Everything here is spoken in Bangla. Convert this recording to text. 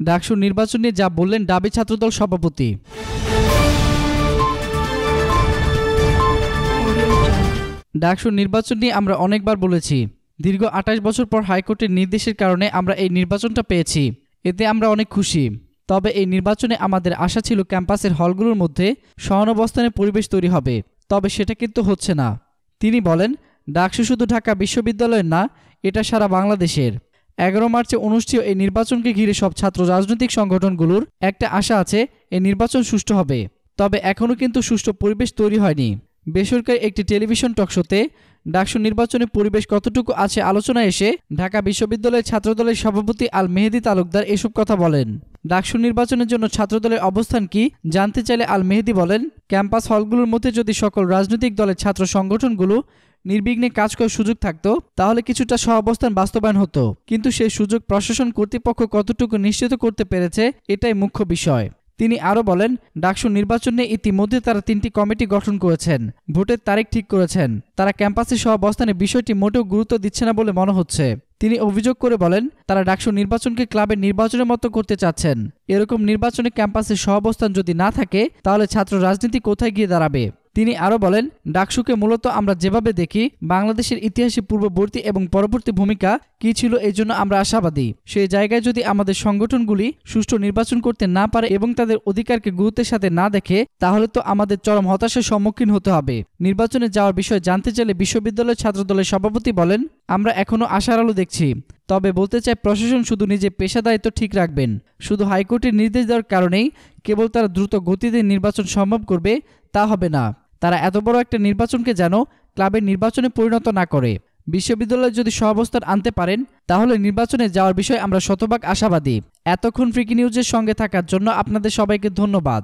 ডাকসু নির্বাচন নিয়ে যা বললেন ডাবি ছাত্রদল সভাপতি। ডাকসু নির্বাচন নিয়ে আমরা অনেকবার বলেছি, দীর্ঘ ২৮ বছর পর হাইকোর্টের নির্দেশের কারণে আমরা এই নির্বাচনটা পেয়েছি। এতে আমরা অনেক খুশি। তবে এই নির্বাচনে আমাদের আশা ছিল ক্যাম্পাসের হলগুলোর মধ্যে সহাবস্থানের পরিবেশ তৈরি হবে, তবে সেটা কিন্তু হচ্ছে না। তিনি বলেন, ডাকসু শুধু ঢাকা বিশ্ববিদ্যালয়ের না, এটা সারা বাংলাদেশের। ১১ মার্চে অনুষ্ঠিত এই নির্বাচনকে ঘিরে সব ছাত্র রাজনৈতিক সংগঠনগুলোর একটা আশা আছে এই নির্বাচন সুষ্ঠু হবে, তবে এখনও কিন্তু সুষ্ঠু পরিবেশ তৈরি হয়নি। বেসরকারি একটি টেলিভিশন টকশোতে ডাকসু নির্বাচনের পরিবেশ কতটুকু আছে আলোচনায় এসে ঢাকা বিশ্ববিদ্যালয়ের ছাত্রদলের সভাপতি আল মেহেদী তালুকদার এসব কথা বলেন। ডাকসু নির্বাচনের জন্য ছাত্রদলের অবস্থান কি জানতে চাইলে আল মেহেদী বলেন, ক্যাম্পাস হলগুলোর মধ্যে যদি সকল রাজনৈতিক দলের ছাত্র সংগঠনগুলো নির্বিঘ্নে কাজ করার সুযোগ থাকতো তাহলে কিছুটা সহাবস্থান বাস্তবায়ন হতো, কিন্তু সেই সুযোগ প্রশাসন কর্তৃপক্ষ কতটুকু নিশ্চিত করতে পেরেছে এটাই মুখ্য বিষয়। তিনি আরও বলেন, ডাকসু নির্বাচনে ইতিমধ্যে তারা ৩টি কমিটি গঠন করেছেন, ভোটের তারিখ ঠিক করেছেন। তারা ক্যাম্পাসে সহাবস্থানের বিষয়টি মোটেও গুরুত্ব দিচ্ছে না বলে মনে হচ্ছে। তিনি অভিযোগ করে বলেন, তারা ডাকসু নির্বাচনকে ক্লাবের নির্বাচনের মতো করতে চাচ্ছেন। এরকম নির্বাচনে ক্যাম্পাসে সহাবস্থান যদি না থাকে তাহলে ছাত্র রাজনীতি কোথায় গিয়ে দাঁড়াবে। তিনি আরও বলেন, ডাকসুকে মূলত আমরা যেভাবে দেখি, বাংলাদেশের ইতিহাসে পূর্ববর্তী এবং পরবর্তী ভূমিকা কী ছিল এই জন্য আমরা আশাবাদী। সেই জায়গায় যদি আমাদের সংগঠনগুলি সুষ্ঠু নির্বাচন করতে না পারে এবং তাদের অধিকারকে গুরুত্বের সাথে না দেখে, তাহলে তো আমাদের চরম হতাশার সম্মুখীন হতে হবে। নির্বাচনে যাওয়ার বিষয়ে জানতে চাইলে বিশ্ববিদ্যালয় ছাত্রদলের সভাপতি বলেন, আমরা এখনও আশার আলো দেখছি, তবে বলতে চাই প্রশাসন শুধু নিজের পেশাদারিত্ব ঠিক রাখবেন। শুধু হাইকোর্টের নির্দেশ দেওয়ার কারণেই কেবল তারা দ্রুত গতিতে নির্বাচন সম্ভব করবে তা হবে না। তারা এত বড় একটা নির্বাচনকে যেন ক্লাবের নির্বাচনে পরিণত না করে। বিশ্ববিদ্যালয়ে যদি সহাবস্থান আনতে পারেন তাহলে নির্বাচনে যাওয়ার বিষয়ে আমরা শতভাগ আশাবাদী। এতক্ষণ ফ্রিকি নিউজের সঙ্গে থাকার জন্য আপনাদের সবাইকে ধন্যবাদ।